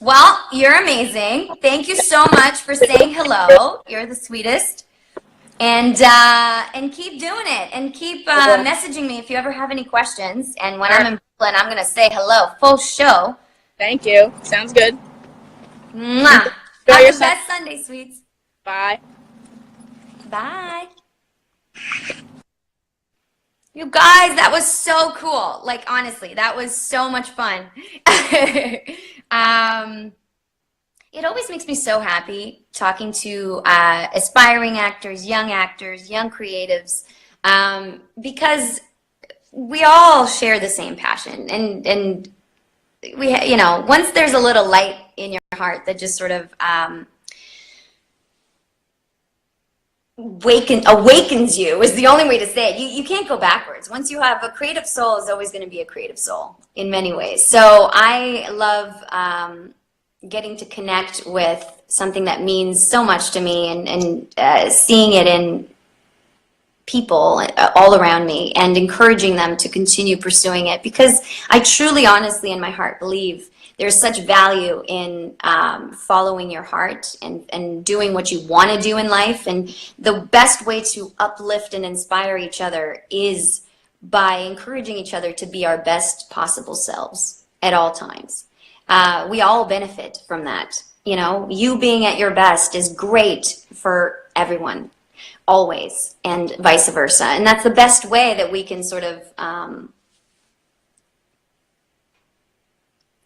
Well, you're amazing. Thank you so much for saying hello. You're the sweetest. And keep doing it. And keep messaging me if you ever have any questions. And when I'm in Brooklyn, I'm going to say hello. Full show. Thank you. Sounds good. Mwah. Have the best Sunday, sweets. Bye. Bye. You guys, that was so cool. Like, honestly, that was so much fun. um, it always makes me so happy talking to aspiring actors, young creatives, because we all share the same passion, and you know, once there's a little light in your heart that just sort of awakens you, is the only way to say it. You can't go backwards. Once you have a creative soul, is always going to be a creative soul in many ways. So I love getting to connect with something that means so much to me, and seeing it in people all around me and encouraging them to continue pursuing it, because I truly, honestly, in my heart believe there's such value in following your heart and doing what you want to do in life. And the best way to uplift and inspire each other is by encouraging each other to be our best possible selves at all times. We all benefit from that. You know, you being at your best is great for everyone, always, and vice versa. And that's the best way that we can sort of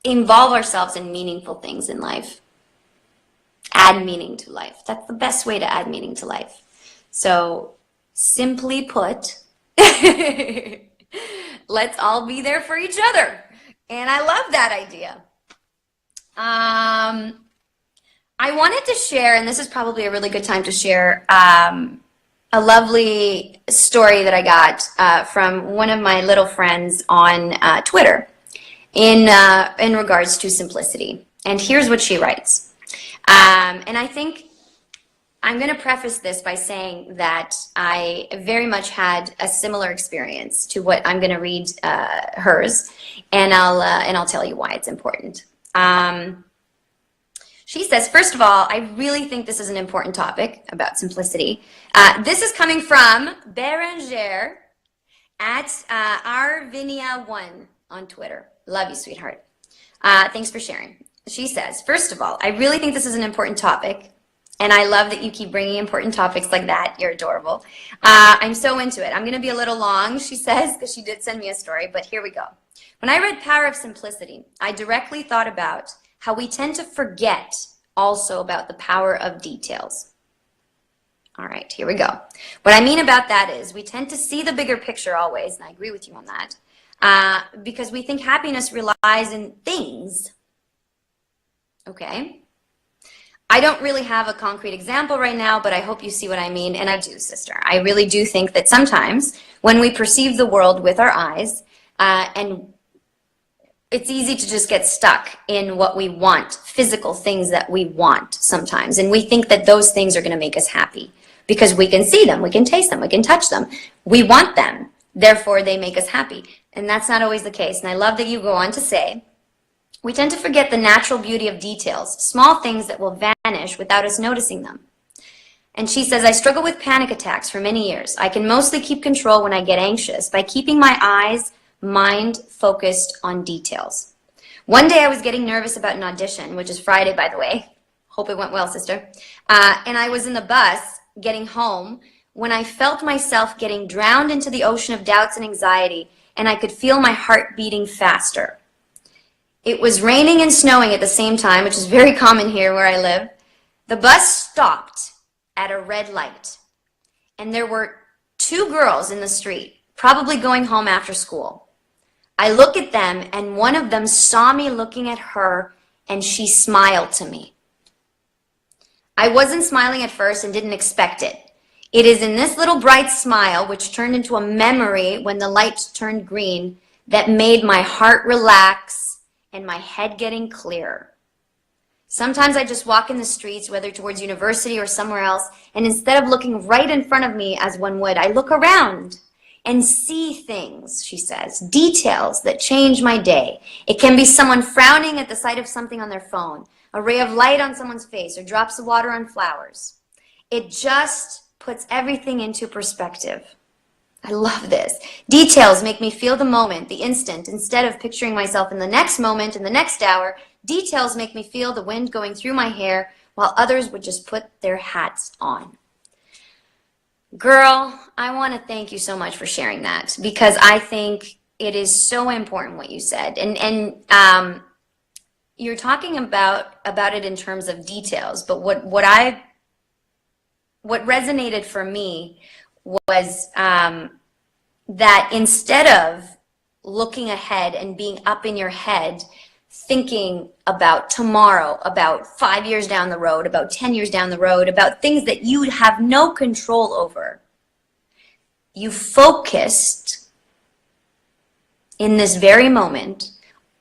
involve ourselves in meaningful things in life. Add meaning to life. That's the best way to add meaning to life. So, simply put, let's all be there for each other. And I love that idea. I wanted to share, and this is probably a really good time to share, a lovely story that I got from one of my little friends on Twitter in regards to simplicity. And here's what she writes. And I think I'm going to preface this by saying that I very much had a similar experience to what I'm going to read hers, and I'll tell you why it's important. She says, first of all, I really think this is an important topic about simplicity. This is coming from Beranger at Arvinia1 on Twitter. Love you, sweetheart. Thanks for sharing. She says, first of all, I really think this is an important topic, and I love that you keep bringing important topics like that. You're adorable. I'm so into it. I'm going to be a little long, she says, because she did send me a story, but here we go. When I read Power of Simplicity, I directly thought about how we tend to forget also about the power of details. All right, here we go. What I mean about that is we tend to see the bigger picture always, and I agree with you on that, because we think happiness relies in things. Okay? I don't really have a concrete example right now, but I hope you see what I mean, and I do, sister. I really do think that sometimes when we perceive the world with our eyes, and it's easy to just get stuck in what we want, physical things that we want sometimes. And we think that those things are going to make us happy because we can see them, we can taste them, we can touch them. We want them, therefore they make us happy. And that's not always the case. And I love that you go on to say, we tend to forget the natural beauty of details, small things that will vanish without us noticing them. And she says, I struggle with panic attacks for many years. I can mostly keep control when I get anxious by keeping my mind focused on details. One day I was getting nervous about an audition, which is Friday, by the way. Hope it went well, sister. And I was in the bus getting home when I felt myself getting drowned into the ocean of doubts and anxiety, and I could feel my heart beating faster. It was raining and snowing at the same time, which is very common here where I live. The bus stopped at a red light, and there were two girls in the street, probably going home after school. I look at them, and one of them saw me looking at her, and she smiled to me. I wasn't smiling at first and didn't expect it. It is in this little bright smile, which turned into a memory when the light turned green, that made my heart relax and my head getting clearer. Sometimes I just walk in the streets, whether towards university or somewhere else, and instead of looking right in front of me as one would, I look around and see things, she says, details that change my day. It can be someone frowning at the sight of something on their phone, a ray of light on someone's face, or drops of water on flowers. It just puts everything into perspective. I love this. Details make me feel the moment, the instant, instead of picturing myself in the next moment, in the next hour. Details make me feel the wind going through my hair, while others would just put their hats on. Girl, I want to thank you so much for sharing that, because I think it is so important what you said. And you're talking about it in terms of details, but what resonated for me was that instead of looking ahead and being up in your head, thinking about tomorrow, about 5 years down the road, about 10 years down the road, about things that you have no control over, you focused in this very moment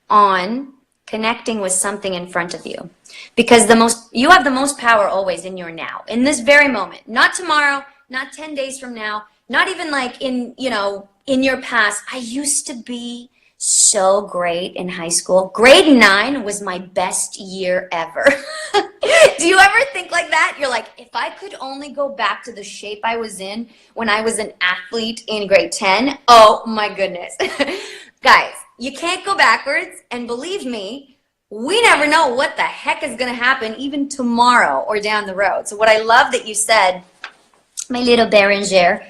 on connecting with something in front of you. Because you have the most power always in your now, in this very moment, not tomorrow, not 10 days from now, not even like in your past. I used to be so great in high school. Grade 9 was my best year ever. Do you ever think like that? You're like, if I could only go back to the shape I was in when I was an athlete in grade 10, oh my goodness. Guys, you can't go backwards, and believe me, we never know what the heck is going to happen even tomorrow or down the road. So what I love that you said, my little Berenger,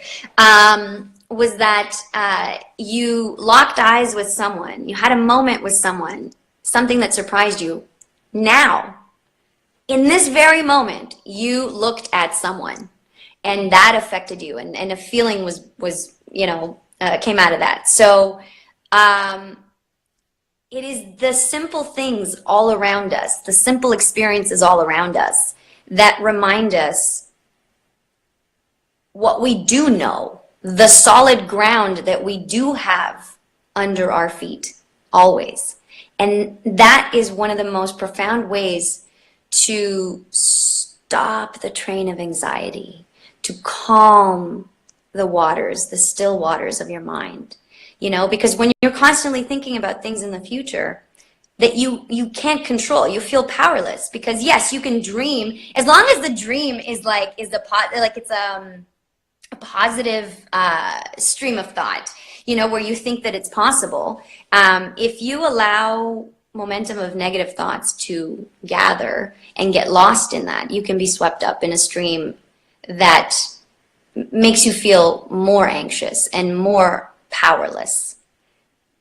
was that you locked eyes with someone. You had a moment with someone, something that surprised you. Now, in this very moment, you looked at someone, and that affected you, and a feeling was came out of that. So it is the simple things all around us, the simple experiences all around us, that remind us what we do know, the solid ground that we do have under our feet, always. And that is one of the most profound ways to stop the train of anxiety, to calm the waters, the still waters of your mind. Because when you're constantly thinking about things in the future that you can't control, you feel powerless. Because yes, you can dream, as long as the dream is a positive stream of thought, where you think that it's possible. If you allow momentum of negative thoughts to gather and get lost in that, you can be swept up in a stream that makes you feel more anxious and more powerless,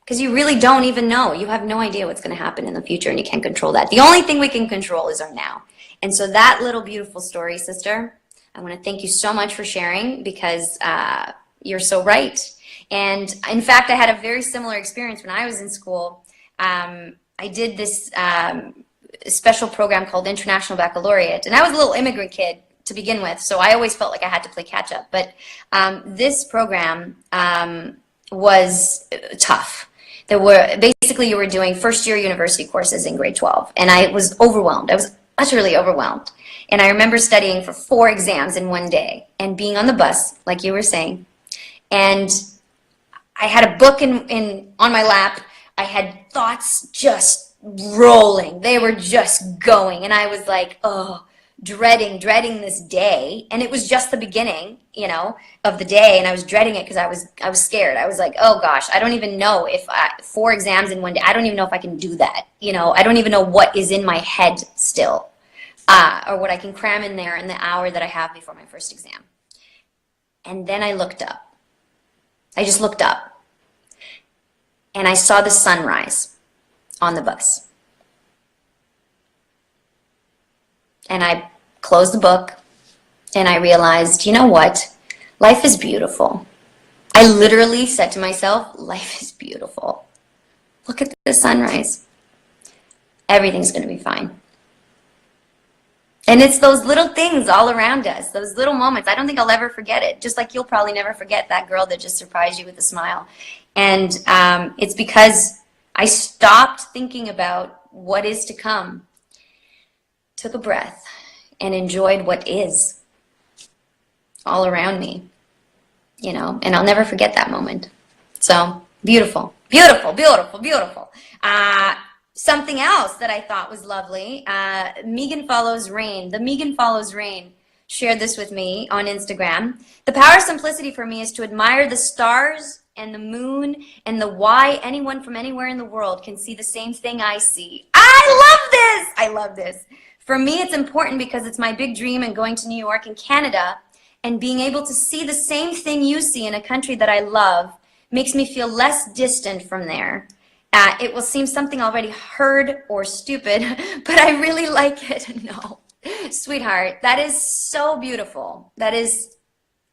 because you really don't even know. You have no idea what's going to happen in the future, and you can't control that. The only thing we can control is our now. And so that little beautiful story, sister, I want to thank you so much for sharing, because you're so right. And in fact, I had a very similar experience when I was in school. I did this special program called International Baccalaureate, and I was a little immigrant kid to begin with, so I always felt like I had to play catch up. But this program was tough. You were doing first year university courses in grade 12, and I was overwhelmed. I was utterly overwhelmed. And I remember studying for 4 exams in one day, and being on the bus, like you were saying. And I had a book on my lap. I had thoughts just rolling. They were just going. And I was like, oh, dreading this day. And it was just the beginning, of the day. And I was dreading it because I was scared. I was like, oh gosh, I don't even know if 4 exams in one day, I don't even know if I can do that. I don't even know what is in my head still. Or what I can cram in there in the hour that I have before my first exam. And then I looked up. I just looked up. And I saw the sunrise on the bus. And I closed the book, and I realized, you know what? Life is beautiful. I literally said to myself, life is beautiful. Look at the sunrise. Everything's going to be fine. And it's those little things all around us, those little moments. I don't think I'll ever forget it. Just like you'll probably never forget that girl that just surprised you with a smile. And it's because I stopped thinking about what is to come, took a breath, and enjoyed what is all around me, and I'll never forget that moment. So beautiful, beautiful, beautiful, beautiful. Something else that I thought was lovely, Megan Follows Rain. The Megan Follows Rain shared this with me on Instagram. The power of simplicity for me is to admire the stars and the moon and the why anyone from anywhere in the world can see the same thing I see. I love this! I love this. For me, it's important because it's my big dream in going to New York and Canada and being able to see the same thing you see in a country that I love makes me feel less distant from there. It will seem something already heard or stupid, but I really like it. No, sweetheart, that is so beautiful. That is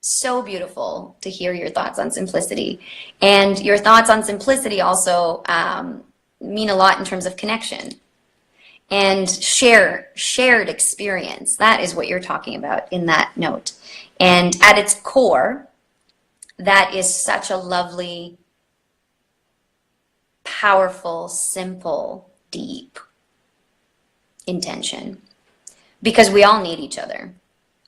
so beautiful to hear your thoughts on simplicity. And your thoughts on simplicity also mean a lot in terms of connection and shared experience. That is what you're talking about in that note. And at its core, that is such a lovely, powerful, simple, deep intention. Because we all need each other,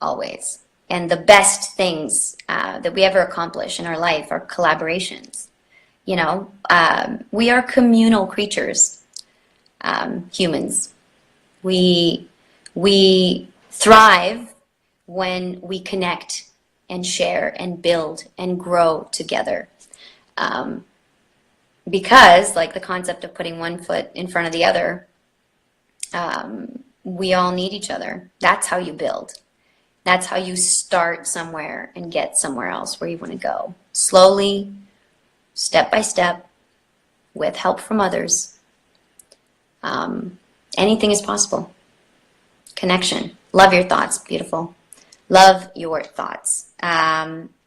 always. And the best things that we ever accomplish in our life are collaborations. You know, we are communal creatures, humans. We thrive when we connect and share and build and grow together. Because, like the concept of putting one foot in front of the other, we all need each other. That's how you build. That's how you start somewhere and get somewhere else where you want to go. Slowly, step by step, with help from others. Anything is possible. Connection. Love your thoughts. Beautiful. Love your thoughts.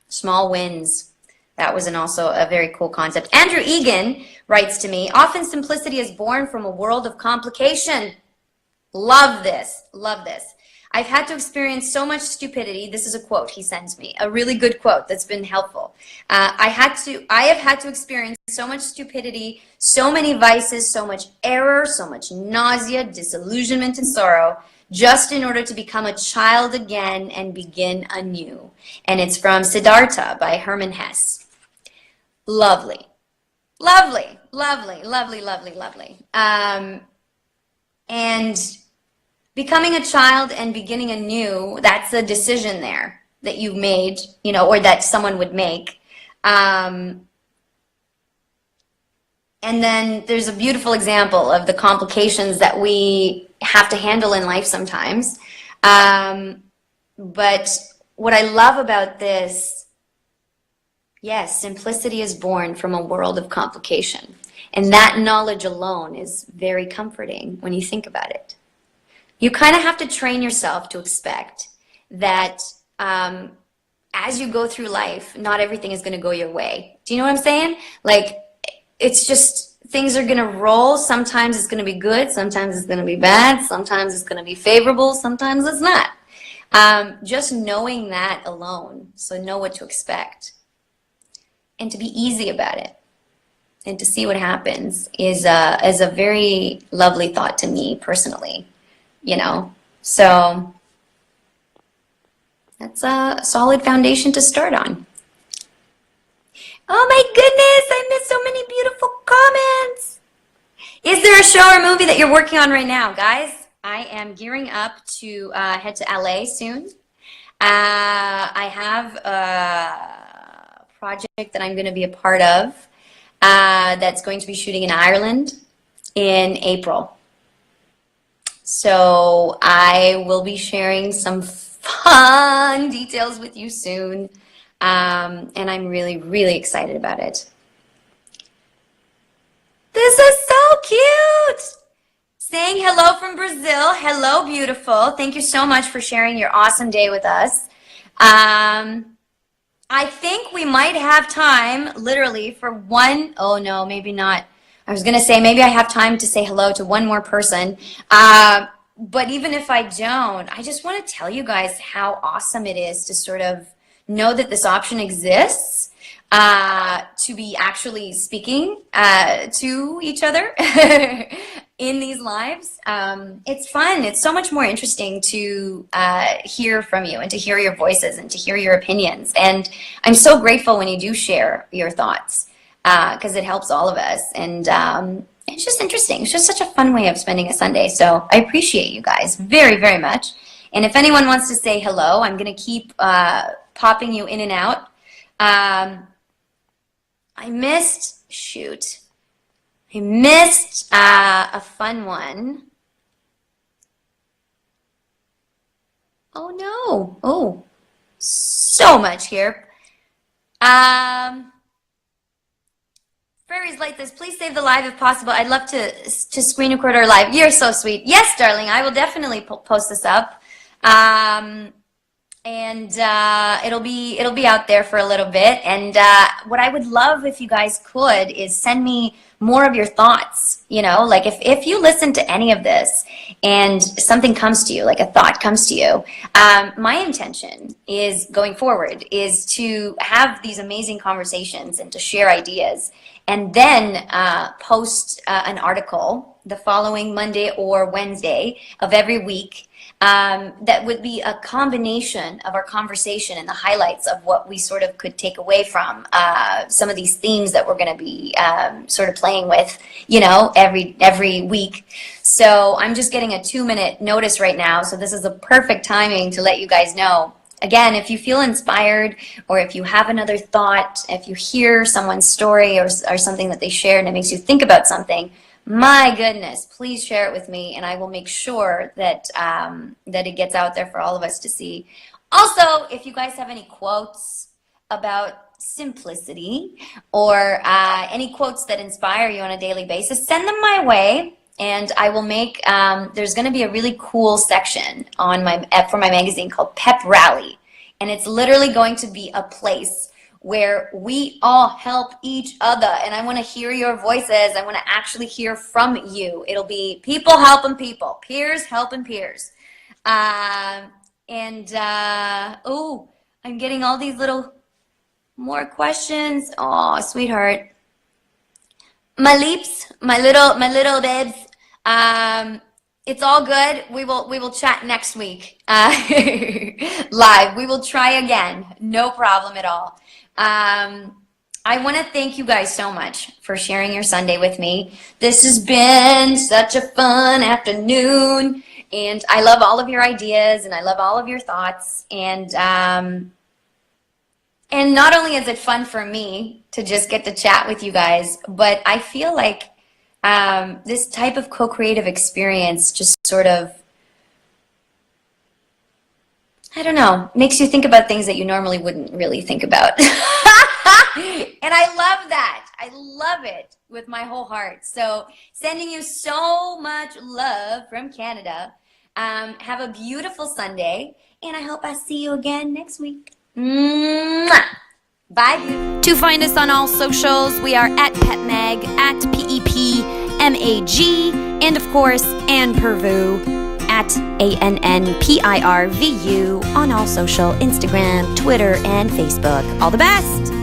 Small wins. That was also a very cool concept. Andrew Egan writes to me, often simplicity is born from a world of complication. Love this. Love this. I've had to experience so much stupidity. This is a quote he sends me, a really good quote that's been helpful. I have had to experience so much stupidity, so many vices, so much error, so much nausea, disillusionment, and sorrow, just in order to become a child again and begin anew. And it's from Siddhartha by Hermann Hesse. Lovely. Lovely, lovely, lovely, lovely, lovely. And becoming a child and beginning anew, that's a decision there that you made, you know, or that someone would make. And then there's a beautiful example of the complications that we have to handle in life sometimes. But what I love about this, yes, simplicity is born from a world of complication. And that knowledge alone is very comforting when you think about it. You kind of have to train yourself to expect that as you go through life, not everything is going to go your way. Do you know what I'm saying? Like, it's just things are going to roll. Sometimes it's going to be good. Sometimes it's going to be bad. Sometimes it's going to be favorable. Sometimes it's not. Just knowing that alone, so know what to expect. And to be easy about it and to see what happens is a very lovely thought to me personally. You know, so that's a solid foundation to start on. Oh my goodness, I missed so many beautiful comments. Is there a show or movie that you're working on right now, guys? I am gearing up to head to LA soon. I have a project that I'm going to be a part of that's going to be shooting in Ireland in April. So I will be sharing some fun details with you soon, and I'm really, really excited about it. This is so cute! Saying hello from Brazil. Hello, beautiful. Thank you so much for sharing your awesome day with us. I think we might have time, literally, for one, oh no, maybe not. I was going to say maybe I have time to say hello to one more person, but even if I don't, I just want to tell you guys how awesome it is to sort of know that this option exists, to be actually speaking to each other in these lives. It's fun. It's so much more interesting to hear from you and to hear your voices and to hear your opinions. And I'm so grateful when you do share your thoughts. Because it helps all of us, and it's just interesting. It's just such a fun way of spending a Sunday, so I appreciate you guys very, very much. And if anyone wants to say hello, I'm going to keep popping you in and out. I missed a fun one. Oh no. Oh, so much here. Fairies like this, please save the live if possible. I'd love to screen record our live. You're so sweet. Yes, darling, I will definitely post this up. And it'll be out there for a little bit. And what I would love if you guys could is send me more of your thoughts. You know, like if you listen to any of this and something comes to you, like a thought comes to you, my intention is going forward is to have these amazing conversations and to share ideas, and then post an article the following Monday or Wednesday of every week. That would be a combination of our conversation and the highlights of what we sort of could take away from some of these themes that we're going to be sort of playing with, you know, every week. So I'm just getting a 2-minute notice right now. So this is a perfect timing to let you guys know. Again, if you feel inspired, or if you have another thought, if you hear someone's story or something that they shared and it makes you think about something, my goodness, please share it with me, and I will make sure that that it gets out there for all of us to see. Also, if you guys have any quotes about simplicity or any quotes that inspire you on a daily basis, send them my way, and I will make. There's going to be a really cool section on for my magazine called Pep Rally, and it's literally going to be a place where we all help each other, and I want to hear your voices. I want to actually hear from you. It'll be people helping people, peers helping peers. Oh, I'm getting all these little more questions. Oh, sweetheart, my leaps, my little babes. It's all good. We will chat next week live. We will try again. No problem at all. I want to thank you guys so much for sharing your Sunday with me. This has been such a fun afternoon, and I love all of your ideas, and I love all of your thoughts. And not only is it fun for me to just get to chat with you guys, but I feel like this type of co-creative experience just sort of, I don't know, makes you think about things that you normally wouldn't really think about. And I love that. I love it with my whole heart. So sending you so much love from Canada. Have a beautiful Sunday, and I hope I see you again next week. Mwah! Bye. To find us on all socials, we are at Pep Mag, at PEPMAG, and of course, Pirvu, at ANNPIRVU on all social, Instagram, Twitter, and Facebook. All the best!